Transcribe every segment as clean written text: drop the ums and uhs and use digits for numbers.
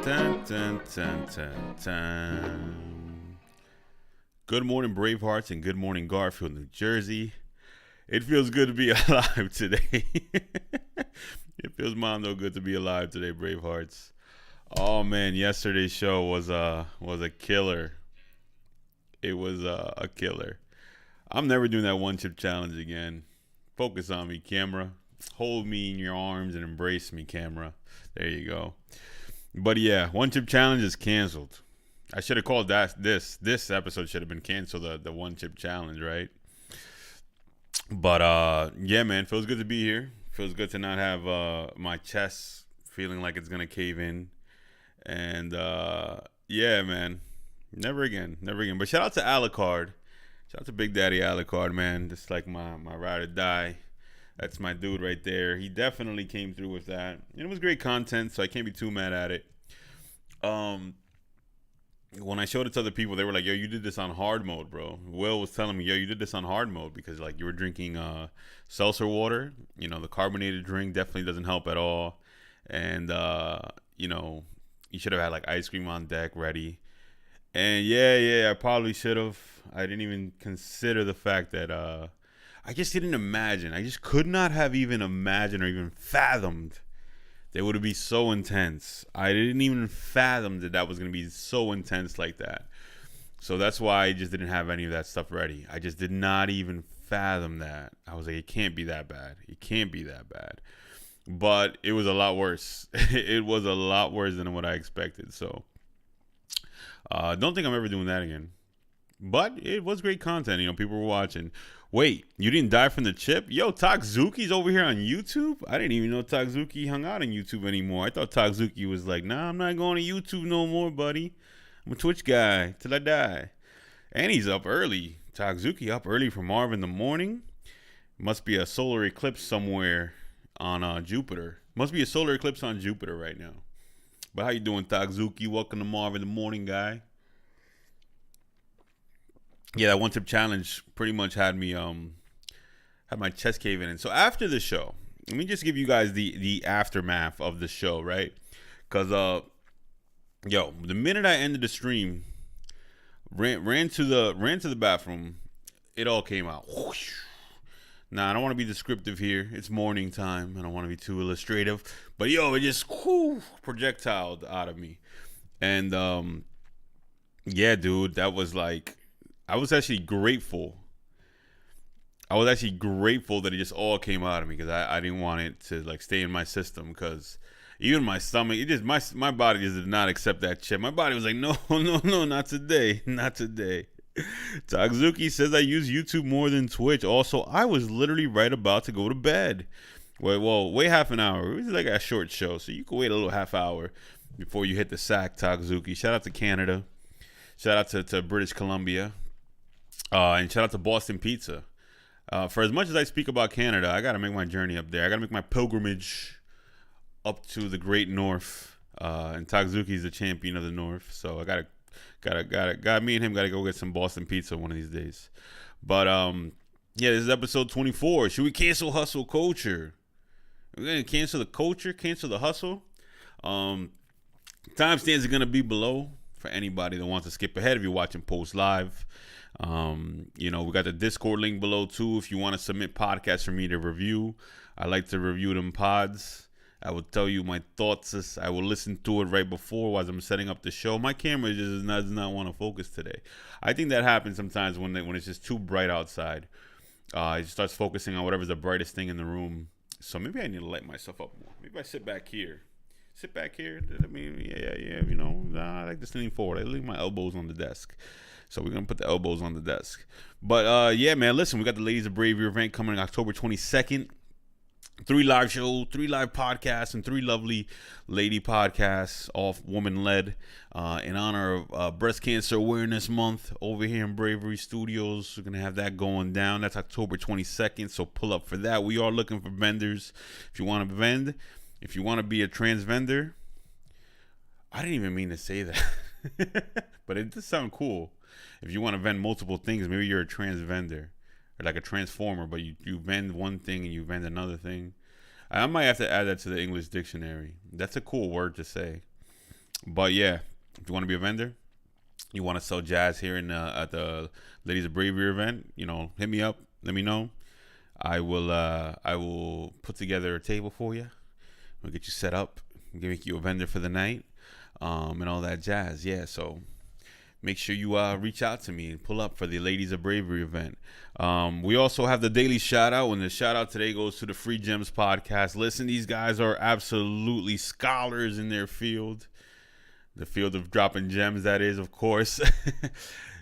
Dun, dun, dun, dun, dun. Good morning, Bravehearts, and good morning, Garfield, New Jersey. It feels good to be alive today. It feels mom no good to be alive today, Bravehearts. Oh man, yesterday's show was a killer. It was a killer. I'm never doing that one chip challenge again. Focus on me, camera. Hold me in your arms and embrace me, camera. There you go. But yeah, one chip challenge is canceled. I should have called that this episode should have been canceled, the one chip challenge, right? But yeah, man, feels good to be here. Feels good to not have my chest feeling like it's gonna cave in. And yeah, man, never again, never again. But shout out to Alucard. Shout out to Big Daddy Alucard, man. Just like my ride or die. That's my dude right there. He definitely came through with that. And it was great content, so I can't be too mad at it. Um, when I showed it to other people, they were like, "Yo, you did this on hard mode, bro." Will was telling me, "Yo, you did this on hard mode because like you were drinking seltzer water. You know, the carbonated drink definitely doesn't help at all, and you know, you should have had like ice cream on deck ready." And yeah, I probably should have. I didn't even consider the fact that I just didn't imagine. I just could not have even imagined or even fathomed they would be so intense. I didn't even fathom that was going to be so intense like that. So that's why I just didn't have any of that stuff ready. I just did not even fathom that. I was like, it can't be that bad. It can't be that bad. But it was a lot worse. It was a lot worse than what I expected. So don't think I'm ever doing that again. But it was great content. You know, people were watching. Wait, you didn't die from the chip? Yo, Takzuki's over here on YouTube? I didn't even know Takzuki hung out on YouTube anymore. I thought Takzuki was like, nah, I'm not going to YouTube no more, buddy. I'm a Twitch guy till I die. And he's up early. Takzuki up early for Marv in the morning. Must be a solar eclipse somewhere on Jupiter. Must be a solar eclipse on Jupiter right now. But how you doing, Takzuki? Welcome to Marv in the morning, guy. Yeah, that one tip challenge pretty much had me had my chest caving in. So after the show, let me just give you guys the aftermath of the show, right? Cause yo, the minute I ended the stream, ran to the bathroom, it all came out. Whoosh. Now I don't want to be descriptive here. It's morning time. I don't want to be too illustrative, but yo, it just projectiled out of me, and yeah, dude, that was like. I was actually grateful. I was actually grateful that it just all came out of me because I didn't want it to like stay in my system because even my stomach, it just my body just did not accept that chip. My body was like, no, not today, not today. Takzuki says I use YouTube more than Twitch. Also, I was literally right about to go to bed. Wait half an hour. It was like a short show, so you can wait a little half hour before you hit the sack, Takzuki. Shout out to Canada. Shout out to British Columbia. And shout out to Boston Pizza. For as much as I speak about Canada, I got to make my journey up there. I got to make my pilgrimage up to the great north. And Takzuki's the champion of the north. So I got me and him got to go get some Boston Pizza one of these days. But yeah, this is episode 24. Should we cancel hustle culture? We're going to cancel the culture, cancel the hustle. Timestamps are going to be below for anybody that wants to skip ahead if you're watching post live. You know, we got the Discord link below too if you want to submit podcasts for me to review. I like to review them pods. I will tell you my thoughts. I will listen to it right before as I'm setting up the show. My camera just does not want to focus today. I think that happens sometimes when it's just too bright outside. It just starts focusing on whatever's the brightest thing in the room. So maybe I need to light myself up more. Maybe I sit back here. I mean, yeah. You know, I like to lean forward. I leave my elbows on the desk. So we're going to put the elbows on the desk. But, yeah, man, listen, we got the Ladies of Bravery event coming October 22nd. 3 live shows, 3 live podcasts, and 3 lovely lady podcasts, all woman-led, in honor of Breast Cancer Awareness Month over here in Bravery Studios. We're going to have that going down. That's October 22nd, so pull up for that. We are looking for vendors. If you want to vend, if you want to be a trans vendor, I didn't even mean to say that, but it does sound cool. If you want to vend multiple things, maybe you're a trans vendor or like a transformer, but you vend one thing and you vend another thing. I might have to add that to the English dictionary. That's a cool word to say. But yeah, if you want to be a vendor, you want to sell jazz here in at the Ladies of Bravery event, hit me up. Let me know. I will put together a table for you. We'll get you set up. Make you a vendor for the night, and all that jazz. Yeah, so make sure you reach out to me and pull up for the Ladies of Bravery event. We also have the daily shout out, and the shout out today goes to the Free Gems podcast. Listen, these guys are absolutely scholars in their field. The field of dropping gems, that is, of course.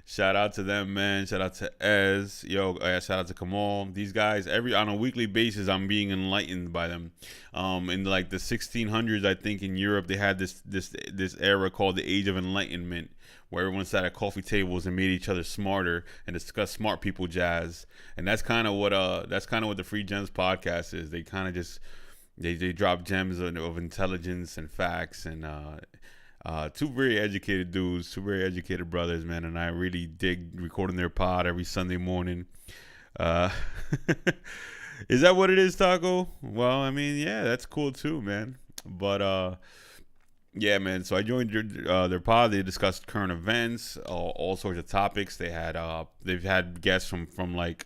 Shout out to them, man. Shout out to Ez. Shout out to Kamal. These guys, on a weekly basis, I'm being enlightened by them. In like the 1600s, I think in Europe, they had this era called the Age of Enlightenment, where everyone sat at coffee tables and made each other smarter and discussed smart people jazz. And that's kind of what the Free Gems podcast is. They kind of just they drop gems of intelligence and facts, and two very educated dudes, two very educated brothers, man, and I really dig recording their pod every Sunday morning. Is that what it is, Taco? Well, I mean, yeah, that's cool too, man. But yeah, man. So I joined their pod. They discussed current events, all sorts of topics. They've had guests from like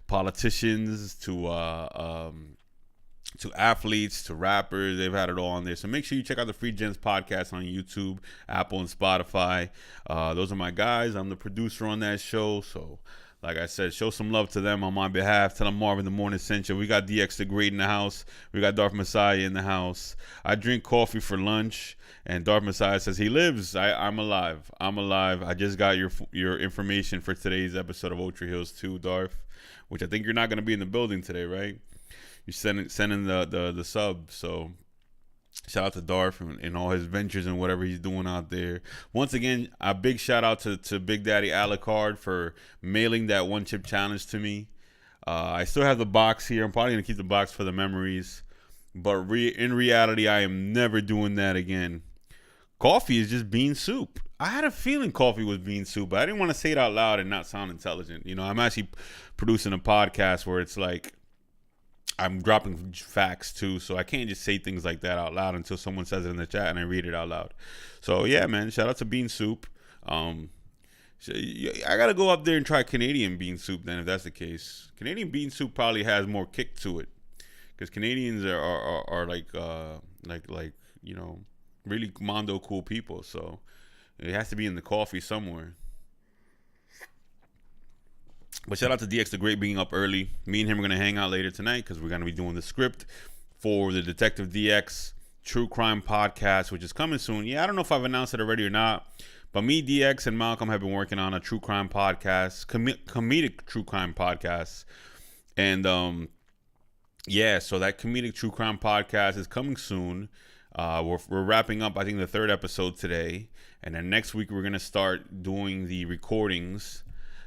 politicians to athletes, to rappers. They've had it all on there. So make sure you check out the Free Gems podcast on YouTube, Apple, and Spotify. Those are my guys. I'm the producer on that show. So like I said, show some love to them on my behalf. Tell them Marv in the morning sent you. We got DX the Great in the house. We got Darth Messiah in the house. I drink coffee for lunch, and Darth Messiah says he lives. I'm alive. I'm alive. I just got your information for today's episode of Ultra Hills 2, Darth, which I think you're not going to be in the building today, right? You're sending the sub. So shout out to Darth and all his ventures and whatever he's doing out there. Once again, a big shout out to Big Daddy Alucard for mailing that one chip challenge to me. I still have the box here. I'm probably gonna keep the box for the memories, but in reality, I am never doing that again. Coffee is just bean soup. I had a feeling coffee was bean soup, but I didn't want to say it out loud and not sound intelligent. I'm actually producing a podcast where it's like I'm dropping facts too, so I can't just say things like that out loud until someone says it in the chat and I read it out loud. So yeah, man, shout out to bean soup. I gotta go up there and try Canadian bean soup then, if that's the case. Canadian bean soup probably has more kick to it, because Canadians are like really mondo cool people. So it has to be in the coffee somewhere. But shout out to DX the Great being up early. Me and him are going to hang out later tonight because we're going to be doing the script for the Detective DX True Crime Podcast, which is coming soon. Yeah, I don't know if I've announced it already or not, but me, DX, and Malcolm have been working on a true crime podcast, comedic true crime podcast. And yeah, so that comedic true crime podcast is coming soon. We're wrapping up, I think, the third episode today. And then next week we're going to start doing the recordings.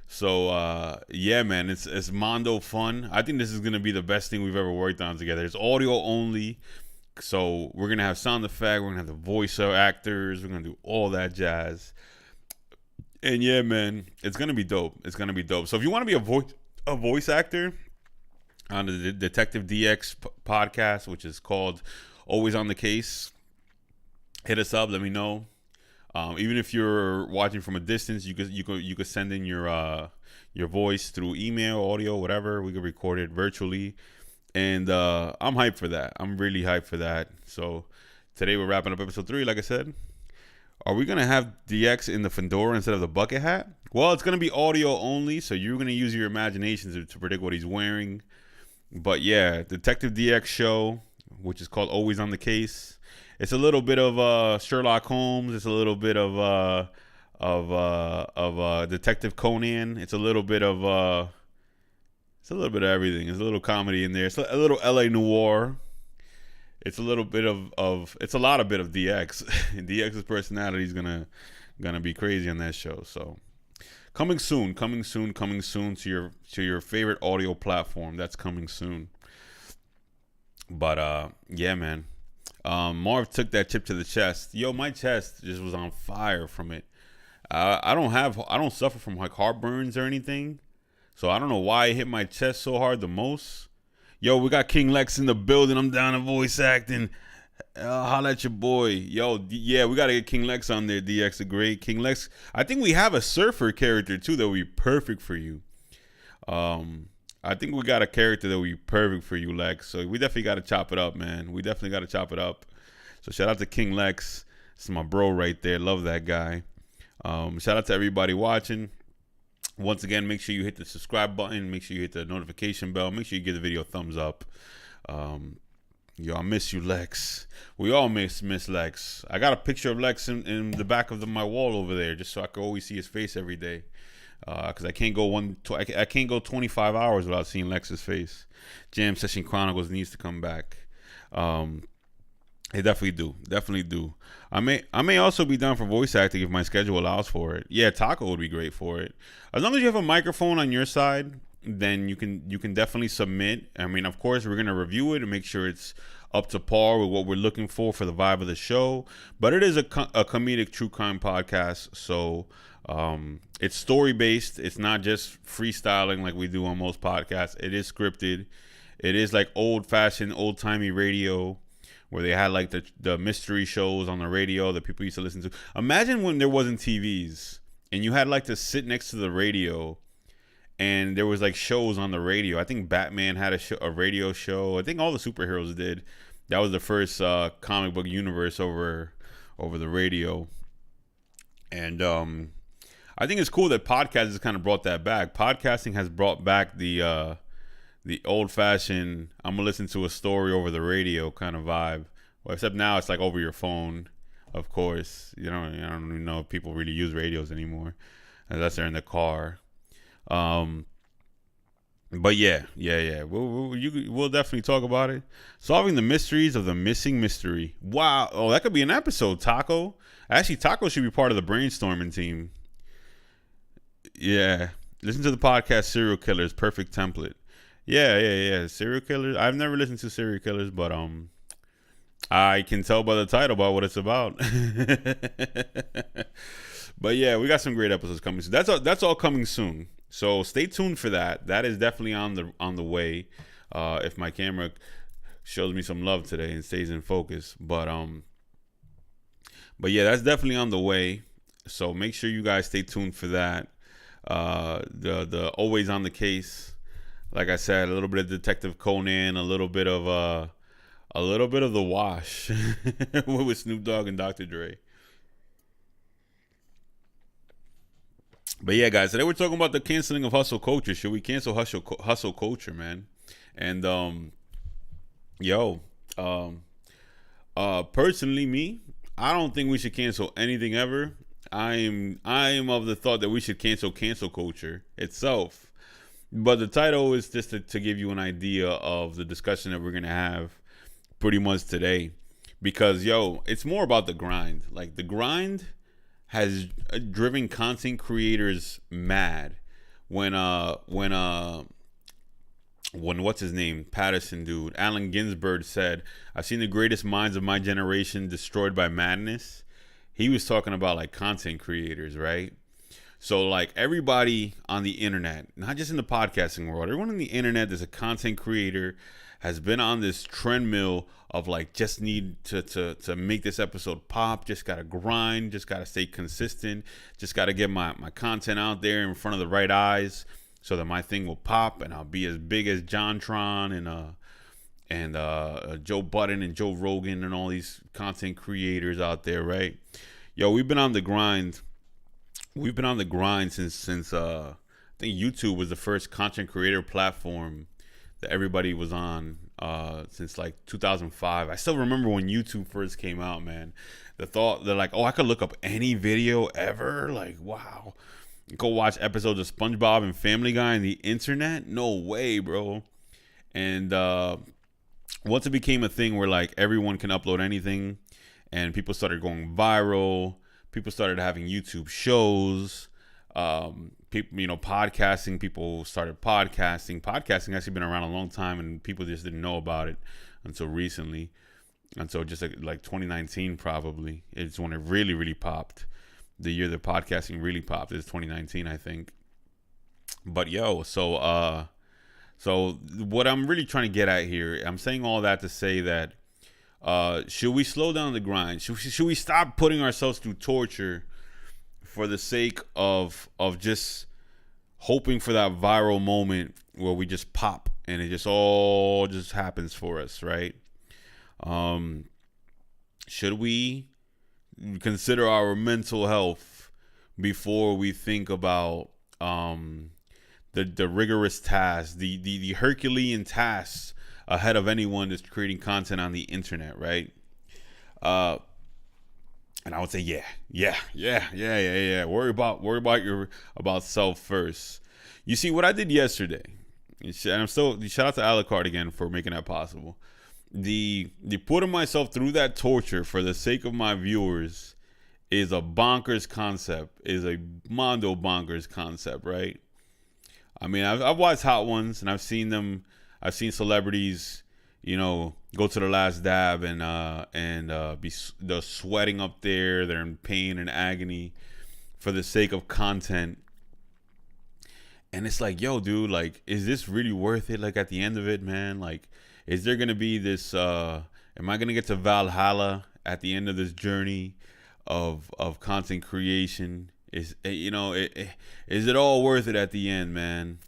So yeah, man, it's mondo fun. I think this is gonna be the best thing we've ever worked on together. It's audio only, so we're gonna have sound effect. We're gonna have the voice actors. We're gonna do all that jazz. And yeah, man, it's gonna be dope. It's gonna be dope. So if you want to be a voice actor on the Detective DX podcast, which is called Always on the Case, hit us up. Let me know. Even if you're watching from a distance, you could send in your voice through email, audio, whatever. We could record it virtually, and I'm hyped for that. I'm really hyped for that. So today we're wrapping up episode 3. Like I said, are we gonna have DX in the fedora instead of the bucket hat? Well, it's gonna be audio only, so you're gonna use your imagination to predict what he's wearing. But yeah, Detective DX show, which is called Always on the Case. It's a little bit of Sherlock Holmes. It's a little bit of Detective Conan. It's a little bit of everything. There's a little comedy in there. It's a little LA noir. It's a little bit of it's a lot of bit of DX. DX's personality is gonna be crazy on that show. So coming soon to your favorite audio platform. That's coming soon. But yeah, man. Marv took that chip to the chest. Yo, my chest just was on fire from it. I don't suffer from like heartburns or anything, so I don't know why it hit my chest so hard the most. Yo, we got King Lex in the building. I'm down to voice acting. Holla at your boy. Yo, yeah, we got to get King Lex on there, DX the Great. King Lex. I think we have a surfer character, too, that would be perfect for you. Um, I think we got a character that would be perfect for you, Lex. So we definitely got to chop it up, man. We definitely got to chop it up. So shout out to King Lex. This is my bro right there. Love that guy. Shout out to everybody watching. Once again, make sure you hit the subscribe button. Make sure you hit the notification bell. Make sure you give the video a thumbs up. Yo, I miss you, Lex. We all miss Lex. I got a picture of Lex in the back of my wall over there, just so I can always see his face every day. Because I can't go I can't go 25 hours without seeing Lex's face. Jam Session Chronicles needs to come back. They definitely do. I may also be down for voice acting if my schedule allows for it. Yeah, Taco would be great for it. As long as you have a microphone on your side, then you can definitely submit. I mean, of course, we're gonna review it and make sure it's up to par with what we're looking for the vibe of the show. But it is a comedic true crime podcast, so it's story based. It's not just freestyling like we do on most podcasts. It is scripted. It is like old fashioned, old timey radio, where they had like the mystery shows on the radio that people used to listen to. Imagine when there wasn't TVs and you had like to sit next to the radio and there was like shows on the radio. I think Batman had a radio show. I think all the superheroes did. That was the first comic book universe over the radio. And I think it's cool that podcast has kind of brought that back. Podcasting has brought back the old-fashioned, I'm gonna listen to a story over the radio kind of vibe. Well, except now it's like over your phone, of course. I don't even know if people really use radios anymore, unless they're in the car. But yeah. We'll definitely talk about it. Solving the mysteries of the missing mystery. Wow. Oh, that could be an episode, Taco. Actually, Taco should be part of the brainstorming team. Yeah. Listen to the podcast Serial Killers, perfect template. Yeah. Serial killers. I've never listened to serial killers, but I can tell by the title about what it's about. But yeah, we got some great episodes coming soon. That's all coming soon. So stay tuned for that. That is definitely on the way. If my camera shows me some love today and stays in focus, but yeah, that's definitely on the way. So make sure you guys stay tuned for that. The always on the case. Like I said, a little bit of Detective Conan, a little bit of The Wash with Snoop Dogg and Dr. Dre. But yeah, guys, today we're talking about the canceling of hustle culture. Should we cancel hustle culture, man? And personally, me, I don't think we should cancel anything ever. I am of the thought that we should cancel culture itself. But the title is just to give you an idea of the discussion that we're going to have pretty much today. Because, it's more about the grind. Like, the grind has driven content creators mad. When what's his name? Patterson dude. Allen Ginsberg said, I've seen the greatest minds of my generation destroyed by madness. He was talking about, like, content creators, right? So, like, everybody on the internet, not just in the podcasting world, everyone on the internet that's a content creator has been on this treadmill of, like, just need to make this episode pop, just got to grind, just got to stay consistent, just got to get my content out there in front of the right eyes so that my thing will pop and I'll be as big as JonTron and Joe Budden and Joe Rogan and all these content creators out there, right? We've been on the grind. We've been on the grind since I think YouTube was the first content creator platform that everybody was on since like 2005. I still remember when YouTube first came out, man. The thought that, like, oh, I could look up any video ever. Like, wow. Go watch episodes of SpongeBob and Family Guy on the internet? No way, bro. And once it became a thing where, like, everyone can upload anything and people started going viral, people started having YouTube shows, people, podcasting, people started podcasting. Podcasting actually been around a long time and people just didn't know about it until recently. Until just like 2019 probably. It's when it really, really popped. The year that podcasting really popped is 2019, I think. But so what I'm really trying to get at here, I'm saying all that to say that Should we slow down the grind? Should we stop putting ourselves through torture for the sake of just hoping for that viral moment where we just pop and it just all just happens for us, right? Should we consider our mental health before we think about the rigorous tasks, the Herculean tasks ahead of anyone that's creating content on the internet, right? And I would say, yeah. Worry about self first. You see what I did yesterday, and I'm still shout out to Alucard again for making that possible. The putting myself through that torture for the sake of my viewers is a bonkers concept, is a mondo bonkers concept, right? I mean, I've watched Hot Ones and I've seen them. I've seen celebrities, go to the last dab and be they're sweating up there. They're in pain and agony for the sake of content. And it's like, yo, dude, like, is this really worth it? Like, at the end of it, man, like, is there gonna be this? Am I gonna get to Valhalla at the end of this journey of content creation? Is is it all worth it at the end, man?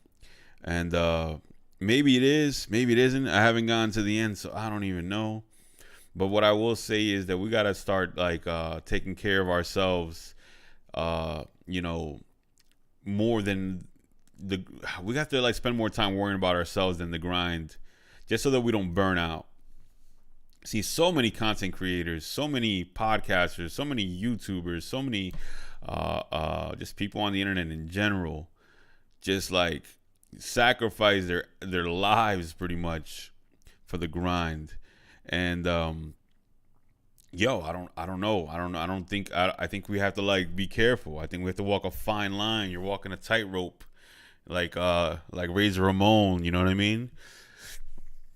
And maybe it is, maybe it isn't. I haven't gone to the end, so I don't even know. But what I will say is that we gotta start like taking care of ourselves. More than we have to like spend more time worrying about ourselves than the grind, just so that we don't burn out. See, so many content creators, so many podcasters, so many YouTubers, so many just people on the internet in general, just like sacrifice their lives pretty much for the grind. And I think we have to like be careful. I think we have to walk a fine line. You're walking a tightrope, like Razor Ramon, you know what I mean?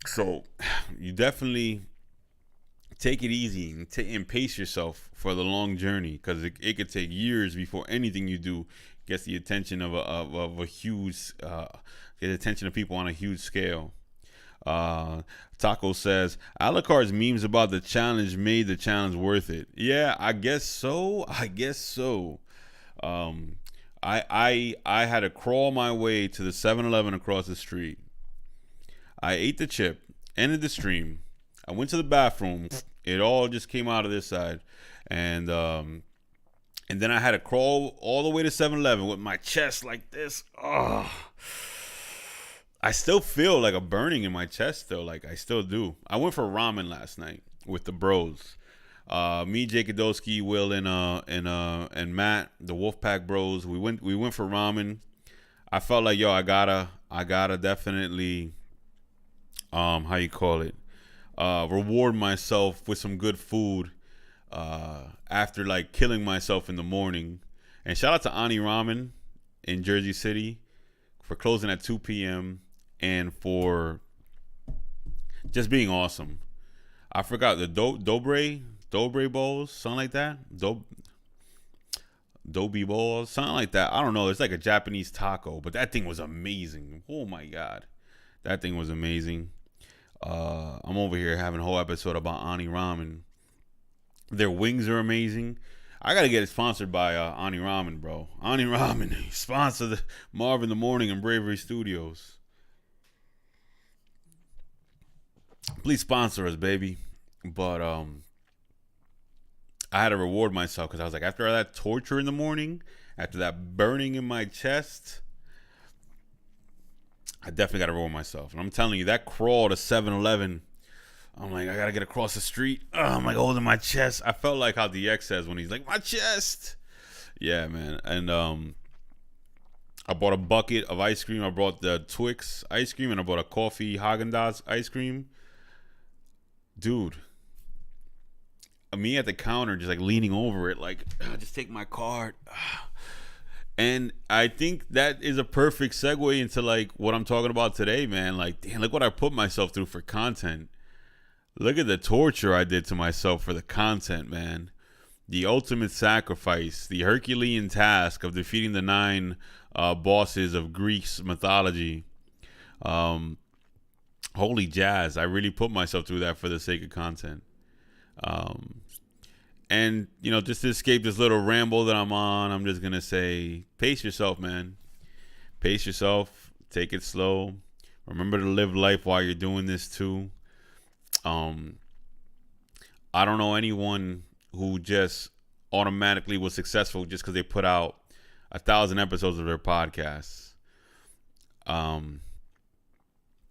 So you definitely take it easy and pace yourself for the long journey, because it could take years before anything you do gets the attention of a huge get the attention of people on a huge scale. Taco says Alucard's memes about the challenge made the challenge worth it. Yeah, I guess so. I had to crawl my way to the 7-Eleven across the street. I ate the chip, ended the stream. I went to the bathroom. It all just came out of this side, and then I had to crawl all the way to 7-Eleven with my chest like this. Oh, I still feel like a burning in my chest though. Like I still do. I went for ramen last night with the bros. Me, Jake Adowski, Will, and Matt, the Wolfpack Bros. We went for ramen. I felt like, yo, I gotta definitely how you call it, reward myself with some good food after like killing myself in the morning. And shout out to Ani Ramen in Jersey City for closing at 2 p.m. and for just being awesome. I forgot the Dobre bowls, something like that. Dobe balls, something like that. I don't know. It's like a Japanese taco, but that thing was amazing. Oh my god, that thing was amazing. I'm over here having a whole episode about Ani Ramen. Their wings are amazing. I gotta get it sponsored by Ani Ramen, bro. Ani Ramen sponsor the Marv in the Morning and Bravery Studios. Please sponsor us, baby. But I had to reward myself because I was like, after that torture in the morning, after that burning in my chest, I definitely got to reward myself. And I'm telling you, that crawl to 7-Eleven, I'm like, I got to get across the street. Oh, I'm like holding my chest. I felt like how DX says when he's like, my chest. Yeah, man. And I bought a bucket of ice cream. I brought the Twix ice cream, and I bought a coffee Haagen-Dazs ice cream. Dude, me at the counter just like leaning over it, like, just take my card. And I think that is a perfect segue into like what I'm talking about today, man. Like, damn, look what I put myself through for content. Look at the torture I did to myself for the content, man. The ultimate sacrifice, the Herculean task of defeating the 9 bosses of Greek mythology. Holy jazz, I really put myself through that for the sake of content. Um, and just to escape this little ramble that I'm on, I'm just gonna say, pace yourself, man. Pace yourself. Take it slow. Remember to live life while you're doing this too. Um, I don't know anyone who just automatically was successful just because they put out 1,000 episodes of their podcasts. Um,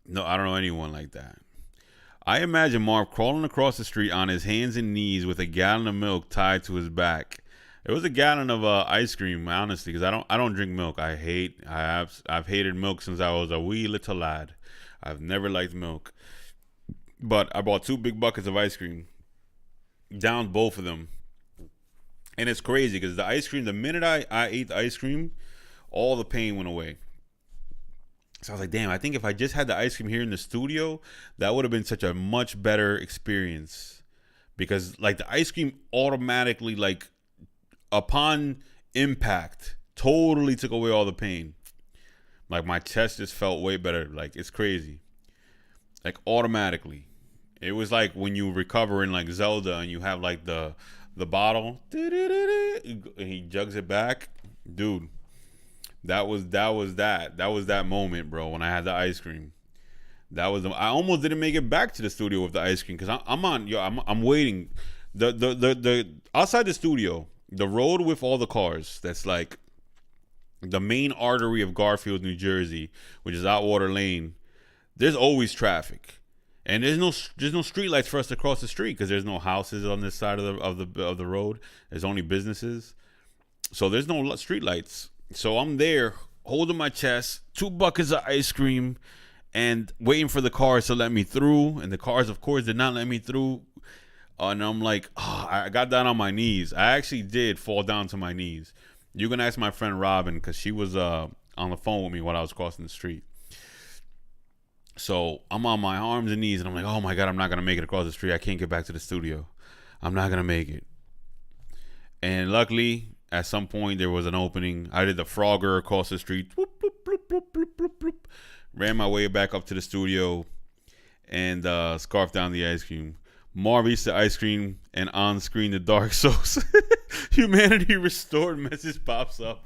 no, I don't know anyone like that. I imagine Marv crawling across the street on his hands and knees with a gallon of milk tied to his back. It was a gallon of ice cream, honestly, because I don't drink milk. I've hated milk since I was a wee little lad. I've never liked milk, but I bought 2 big buckets of ice cream, downed both of them, and it's crazy because the ice cream. The minute I ate the ice cream, all the pain went away. So I was like, damn, I think if I just had the ice cream here in the studio, that would have been such a much better experience. Because like the ice cream automatically, like upon impact, totally took away all the pain. Like my chest just felt way better. Like it's crazy. Like automatically. It was like when you recover in like Zelda and you have like the bottle, and he jugs it back. Dude, that was that moment, bro. When I had the ice cream, I almost didn't make it back to the studio with the ice cream because I'm waiting. The outside the studio, the road with all the cars. That's like the main artery of Garfield, New Jersey, which is Outwater Lane. There's always traffic, and there's no street lights for us to cross the street because there's no houses on this side of the road. There's only businesses, so there's no street lights. So I'm there holding my chest, 2 buckets of ice cream, and waiting for the cars to let me through. And the cars, of course, did not let me through. And I'm like, I got down on my knees. I actually did fall down to my knees. You can ask my friend Robin because she was on the phone with me while I was crossing the street. So I'm on my arms and knees, and I'm like, oh my God, I'm not going to make it across the street. I can't get back to the studio. I'm not going to make it. And luckily, at some point, there was an opening. I did the Frogger across the street. Whoop, bloop, bloop, bloop, bloop, bloop, bloop. Ran my way back up to the studio and scarfed down the ice cream. Marv eats the ice cream, and on screen, the Dark Souls. Humanity restored message pops up.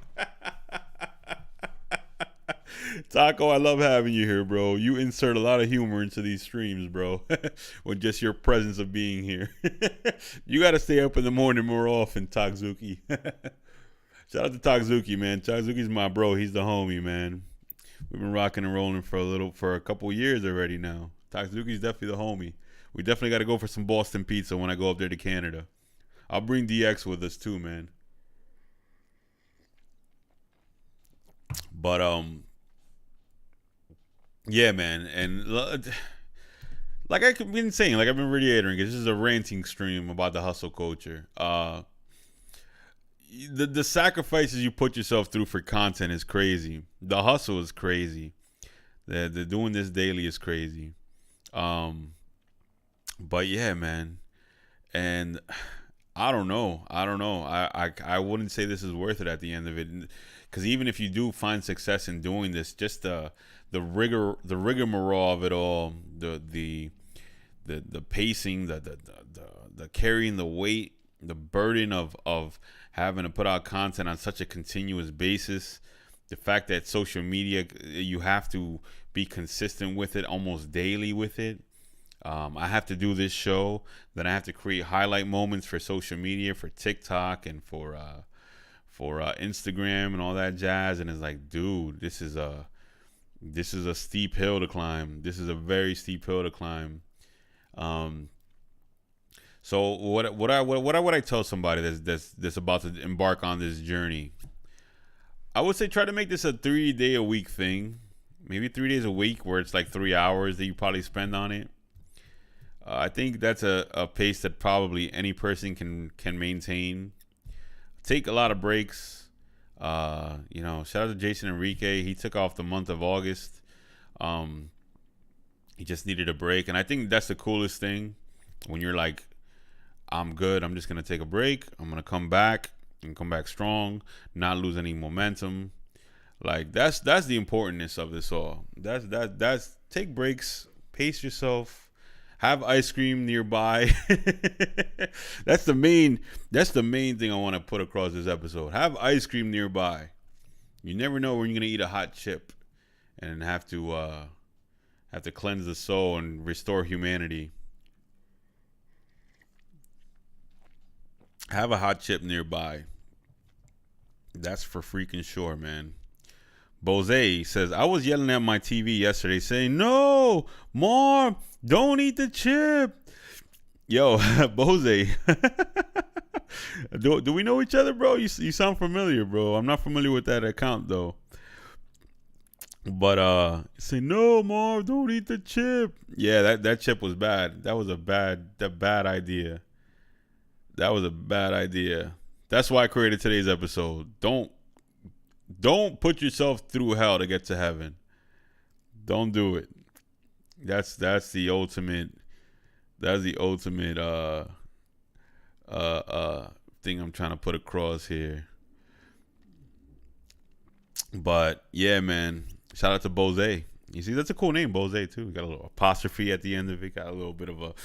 Taco, I love having you here, bro. You insert a lot of humor into these streams, bro. With just your presence of being here. You got to stay up in the morning more often, Takzuki. Shout out to Takzuki, man. Takzuki's my bro. He's the homie, man. We've been rocking and rolling for a couple years already now. Takzuki's definitely the homie. We definitely got to go for some Boston pizza when I go up there to Canada. I'll bring DX with us too, man. But yeah, man, and like I've been saying, like I've been reiterating, this is a ranting stream about the hustle culture. The sacrifices you put yourself through for content is crazy. The hustle is crazy. The doing this daily is crazy. But yeah, man, and I don't know. I wouldn't say this is worth it at the end of it, because even if you do find success in doing this, just the rigmarole of it all, the pacing, the carrying the weight, the burden of having to put out content on such a continuous basis, the fact that social media, you have to be consistent with it almost daily with it. I have to do this show, then I have to create highlight moments for social media, for TikTok and for Instagram and all that jazz. And it's like, dude, this is a steep hill to climb. This is a very steep hill to climb. So what would I tell somebody that's about to embark on this journey? I would say try to make this a 3-day-a-week thing, maybe 3 days a week, where it's like 3 hours that you probably spend on it. I think that's a pace that probably any person can maintain. Take a lot of breaks. Shout out to Jason Enrique. He took off the month of August. He just needed a break, and I think that's the coolest thing. When you're like, I'm good. I'm just gonna take a break. I'm gonna come back and come back strong, not lose any momentum. Like that's the importance of this all. That's take breaks, pace yourself. Have ice cream nearby. That's the main. That's the main thing I want to put across this episode. Have ice cream nearby. You never know when you're gonna eat a hot chip and have to cleanse the soul and restore humanity. Have a hot chip nearby. That's for freaking sure, man. Bose says, I was yelling at my TV yesterday saying, no, Marv, don't eat the chip. Yo, Bose. do we know each other, bro? You sound familiar, bro. I'm not familiar with that account, though. But say, no, Marv, don't eat the chip. Yeah, that chip was bad. That was a bad idea. That was a bad idea. That's why I created today's episode. Don't put yourself through hell to get to heaven. Don't do it. That's the ultimate. That's the ultimate thing I'm trying to put across here. But yeah, man. Shout out to Bose. You see, that's a cool name, Bose too. Got a little apostrophe at the end of it. Got a little bit of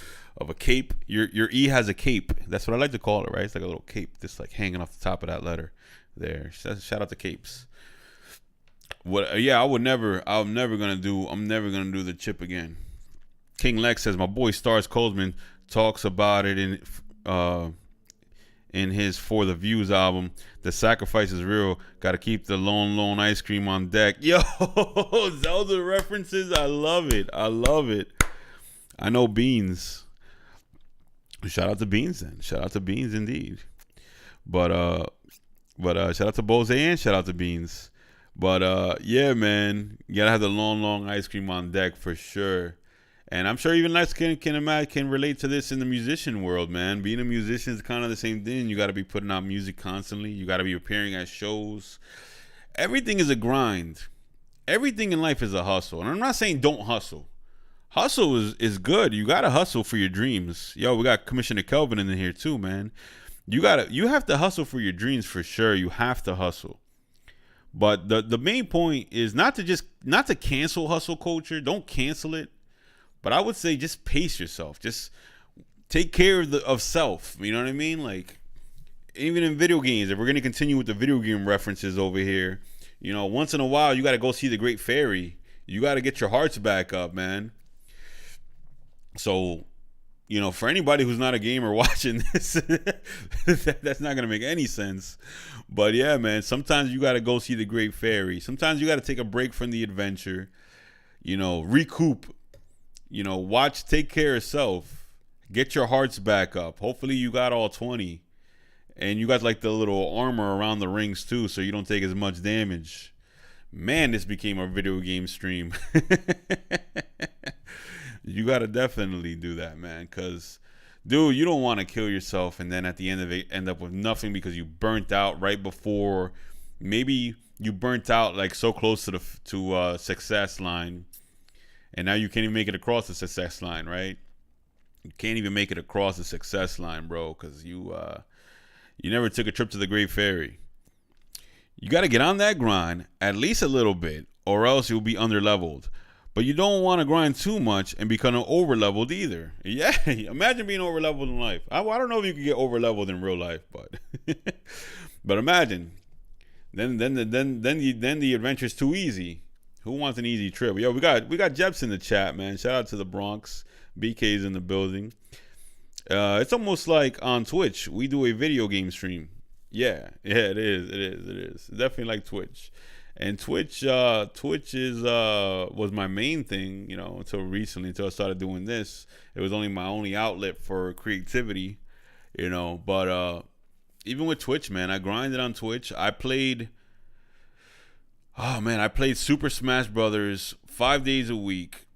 a cape. Your E has a cape. That's what I like to call it, right? It's like a little cape, just like hanging off the top of that letter. There. Shout out to capes. What? Yeah, I'm never gonna do the chip again. King Lex says my boy Stars Coleman talks about it in his For the Views album. The sacrifice is real. Got to keep the lone ice cream on deck. Yo, Zelda references. I love it. I know Beans. Shout out to Beans then. Shout out to Beans indeed. But shout out to Bose and shout out to Beans. But yeah, man, you gotta have the long ice cream on deck for sure. And I'm sure even Lex can relate to this in the musician world, man. Being a musician is kind of the same thing. You got to be putting out music constantly. You got to be appearing at shows. Everything is a grind. Everything in life is a hustle. And I'm not saying don't hustle. Hustle is good. You got to hustle for your dreams. Yo, we got Commissioner Kelvin in here too, man. You have to hustle for your dreams for sure. You have to hustle. But the main point is not to cancel hustle culture. Don't cancel it. But I would say just pace yourself. Just take care of self. You know what I mean? Like, even in video games, if we're going to continue with the video game references over here, you know, once in a while, you got to go see the Great Fairy. You got to get your hearts back up, man. So, you know, for anybody who's not a gamer watching this, that's not going to make any sense. But yeah, man, sometimes you got to go see the Great Fairy. Sometimes you got to take a break from the adventure, you know, recoup. You know, take care of self. Get your hearts back up. Hopefully you got all 20. And you got like the little armor around the rings too, so you don't take as much damage. Man, this became a video game stream. You got to definitely do that, man. Because, dude, you don't want to kill yourself and then at the end of it end up with nothing because you burnt out right before. Maybe you burnt out like so close to the success line. And now you can't even make it across the success line, right? You can't even make it across the success line, bro, because you never took a trip to the Great Fairy. You got to get on that grind at least a little bit, or else you'll be underleveled. But you don't want to grind too much and become overleveled either. Yeah, imagine being overleveled in life. I don't know if you can get overleveled in real life, but imagine. Then the adventure's too easy. Who wants an easy trip? Yo, we got Jeps in the chat, man. Shout out to the Bronx. BK's in the building. It's almost like on Twitch. We do a video game stream. Yeah, it is. Definitely like Twitch. And Twitch was my main thing, you know, until recently, until I started doing this. It was only my only outlet for creativity, you know. But even with Twitch, man, I grinded on Twitch. I played Super Smash Brothers 5 days a week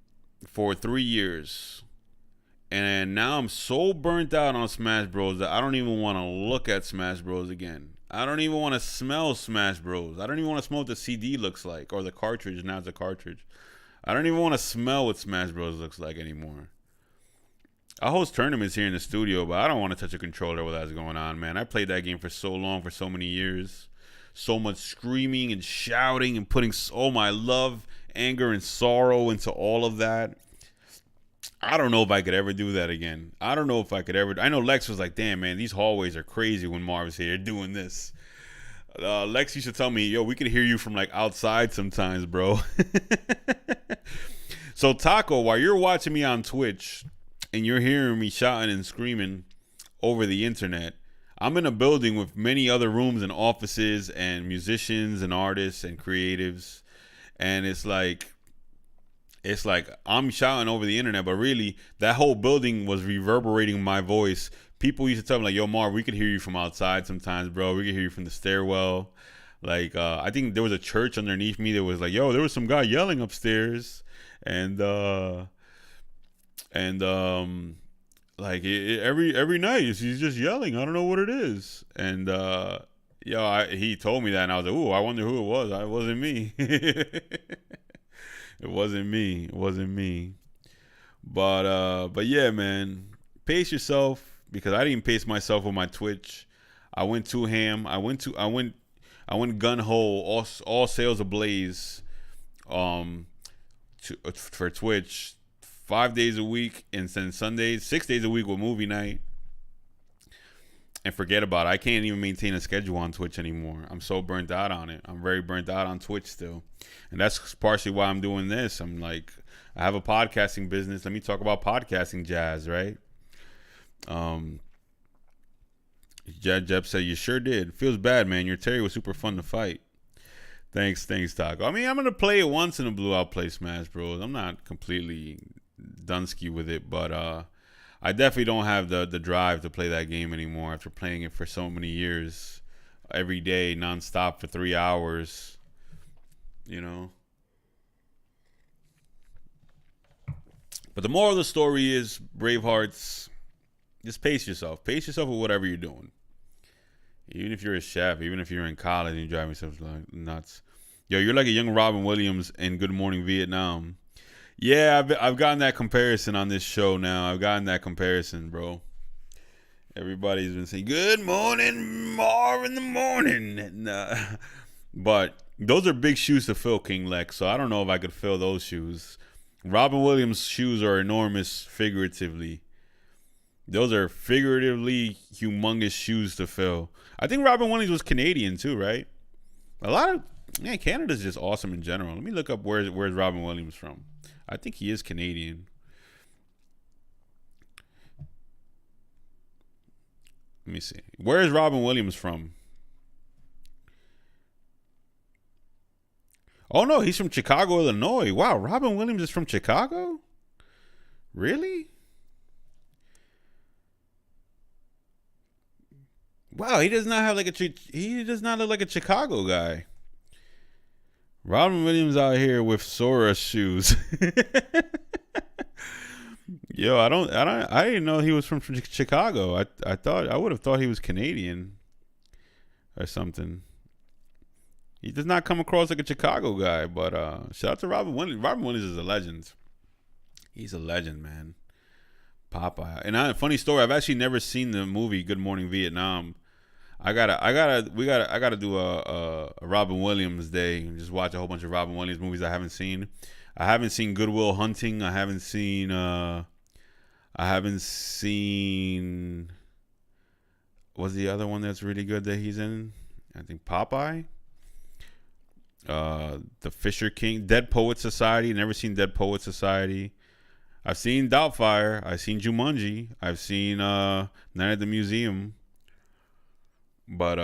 for 3 years. And now I'm so burnt out on Smash Bros that I don't even want to look at Smash Bros again. I don't even want to smell Smash Bros. I don't even want to smell what the CD looks like, or the cartridge. Now it's a cartridge. I don't even want to smell what Smash Bros looks like anymore. I host tournaments here in the studio, but I don't want to touch a controller while that's going on, man. I played that game for so long, for so many years. So much screaming and shouting and putting all my love, anger, and sorrow into all of that. I don't know if I could ever do that again. I don't know if I could ever. I know Lex was like, damn, man, these hallways are crazy when Marv's here doing this. Lex used to tell me, yo, we can hear you from like outside sometimes, bro. So, Taco, while you're watching me on Twitch and you're hearing me shouting and screaming over the internet, I'm in a building with many other rooms and offices and musicians and artists and creatives. And it's like I'm shouting over the internet, but really that whole building was reverberating my voice. People used to tell me like, yo, Marv, we could hear you from outside sometimes, bro. We could hear you from the stairwell. Like, I think there was a church underneath me that was like, yo, there was some guy yelling upstairs. And like every night he's just yelling. I don't know what it is. And he told me that, and I was like, ooh, I wonder who it was. It wasn't me. It wasn't me. It wasn't me. But yeah, man, pace yourself, because I didn't pace myself with my Twitch. I went too ham. I went gun ho, all sales ablaze. For Twitch, 5 days a week, and then Sundays, 6 days a week with movie night. And forget about it. I can't even maintain a schedule on Twitch anymore. I'm so burnt out on it. I'm very burnt out on Twitch still. And that's partially why I'm doing this. I'm like, I have a podcasting business. Let me talk about podcasting jazz, right? Jeb said, you sure did. Feels bad, man. Your Terry was super fun to fight. Thanks, Taco. I mean, I'm going to play it once in a blue. I'll play Smash Bros. I'm not completely Dunsky with it, but I definitely don't have the drive to play that game anymore after playing it for so many years, every day, nonstop for 3 hours, you know. But the moral of the story is, Bravehearts, just pace yourself. Pace yourself with whatever you're doing. Even if you're a chef, even if you're in college and you drive yourself nuts. Yo, you're like a young Robin Williams in Good Morning Vietnam. Yeah, I've gotten that comparison on this show now. I've gotten that comparison, bro. Everybody's been saying, good morning, Marv in the morning. But those are big shoes to fill, King Lex, so I don't know if I could fill those shoes. Robin Williams' shoes are enormous figuratively. Those are figuratively humongous shoes to fill. I think Robin Williams was Canadian too, right? Canada's just awesome in general. Let me look up where's Robin Williams from. I think he is Canadian. Let me see. Where is Robin Williams from? Oh no, he's from Chicago, Illinois. Wow, Robin Williams is from Chicago? Really? Wow, he does not look like a Chicago guy. Robin Williams out here with Sora shoes. Yo, I didn't know he was from Chicago. I would have thought he was Canadian or something. He does not come across like a Chicago guy, but shout out to Robin Williams. Robin Williams is a legend. He's a legend, man. Popeye. And funny story, I've actually never seen the movie Good Morning Vietnam. I gotta do a Robin Williams day and just watch a whole bunch of Robin Williams movies I haven't seen. I haven't seen Good Will Hunting. I haven't seen what's the other one that's really good that he's in? I think Popeye. The Fisher King, Dead Poet Society. Never seen Dead Poet Society. I've seen Doubtfire. I've seen Jumanji. I've seen Night at the Museum. But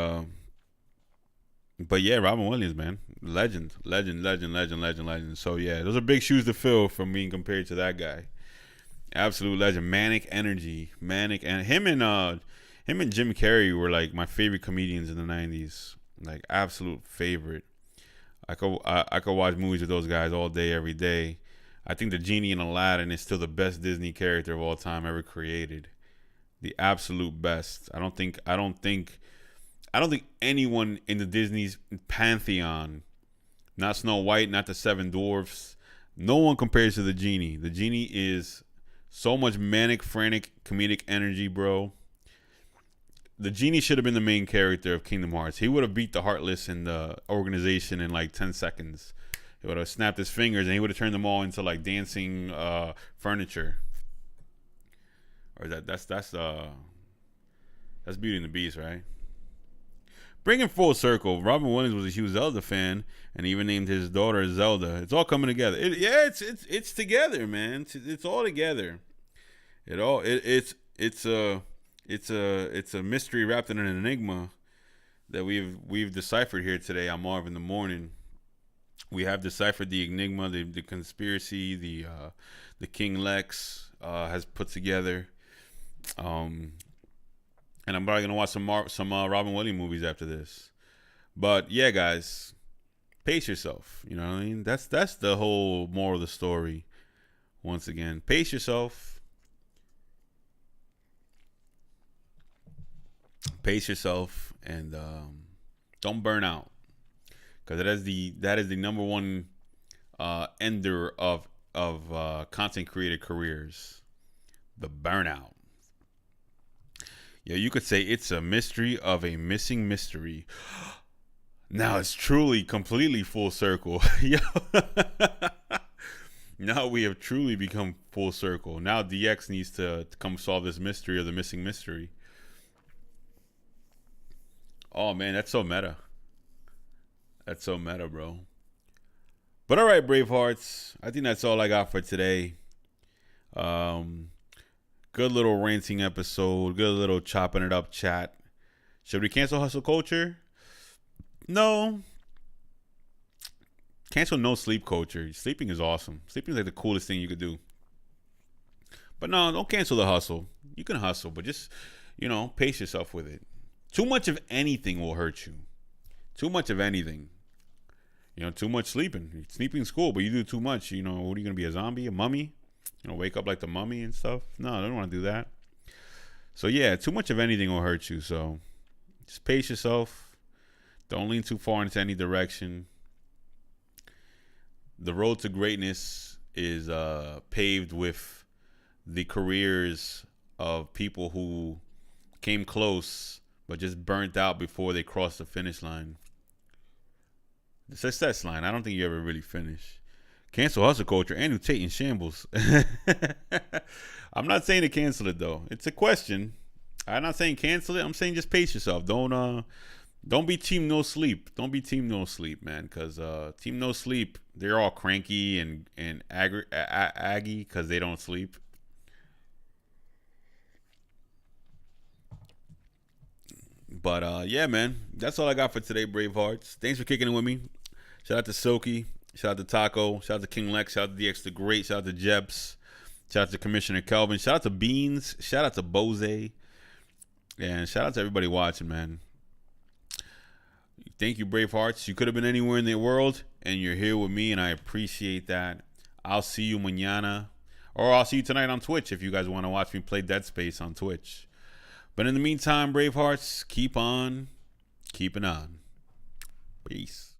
yeah, Robin Williams, man, legend. So yeah, those are big shoes to fill from being compared to that guy. Absolute legend, manic energy, and him and Jim Carrey were like my favorite comedians in the '90s, like absolute favorite. I could watch movies with those guys all day, every day. I think the genie in Aladdin is still the best Disney character of all time ever created. The absolute best. I don't think anyone in the Disney's pantheon, not Snow White, not the Seven Dwarfs, no one compares to the genie. The genie is so much manic, frantic, comedic energy, bro. The genie should have been the main character of Kingdom Hearts. He would have beat the Heartless in the organization in like 10 seconds. He would have snapped his fingers and he would have turned them all into like dancing furniture. Or that's Beauty and the Beast, right? Bringing full circle, Robin Williams was a huge Zelda fan, and even named his daughter Zelda. It's all coming together. It's together, man. It's all together. It's a mystery wrapped in an enigma that we've deciphered here today on Marv in the Morning. We have deciphered the enigma, the conspiracy, the King Lex has put together. And I'm probably gonna watch some Robin Williams movies after this. But yeah, guys, pace yourself. You know what I mean? That's the whole moral of the story. Once again, pace yourself. Pace yourself, and don't burn out, because that is the number one ender of content creator careers, the burnout. Yeah, you could say it's a mystery of a missing mystery. Now it's truly completely full circle. Yo. Now we have truly become full circle. Now DX needs to come solve this mystery of the missing mystery. Oh man, that's so meta. That's so meta, bro. But all right, Bravehearts. I think that's all I got for today. Good little ranting episode. Good little chopping it up chat. Should we cancel hustle culture? No. Cancel no sleep culture. Sleeping is awesome. Sleeping is like the coolest thing you could do. But no, don't cancel the hustle. You can hustle, but just, pace yourself with it. Too much of anything will hurt you. Too much of anything. Too much sleeping. Sleeping's cool, but you do too much. What are you going to be, a zombie, a mummy? Wake up like the mummy and stuff? No, I don't want to do that. So yeah, too much of anything will hurt you. So just pace yourself. Don't lean too far into any direction. The road to greatness is paved with the careers of people who came close but just burnt out before they crossed the finish line. The success line. I don't think you ever really finish. Cancel hustle culture. Andrew Tate in shambles. I'm not saying to cancel it though. It's a question. I'm not saying cancel it. I'm saying just pace yourself. Don't be team no sleep. Don't be team no sleep, man. Because team no sleep, they're all cranky and aggy because they don't sleep. But yeah, man, that's all I got for today, Bravehearts. Thanks for kicking it with me. Shout out to Silky. Shout out to Taco. Shout out to King Lex. Shout out to DX the Great. Shout out to Jeps. Shout out to Commissioner Kelvin. Shout out to Beans. Shout out to Bose. And shout out to everybody watching, man. Thank you, Bravehearts. You could have been anywhere in the world, and you're here with me, and I appreciate that. I'll see you mañana. Or I'll see you tonight on Twitch if you guys want to watch me play Dead Space on Twitch. But in the meantime, Bravehearts, keep on keeping on. Peace.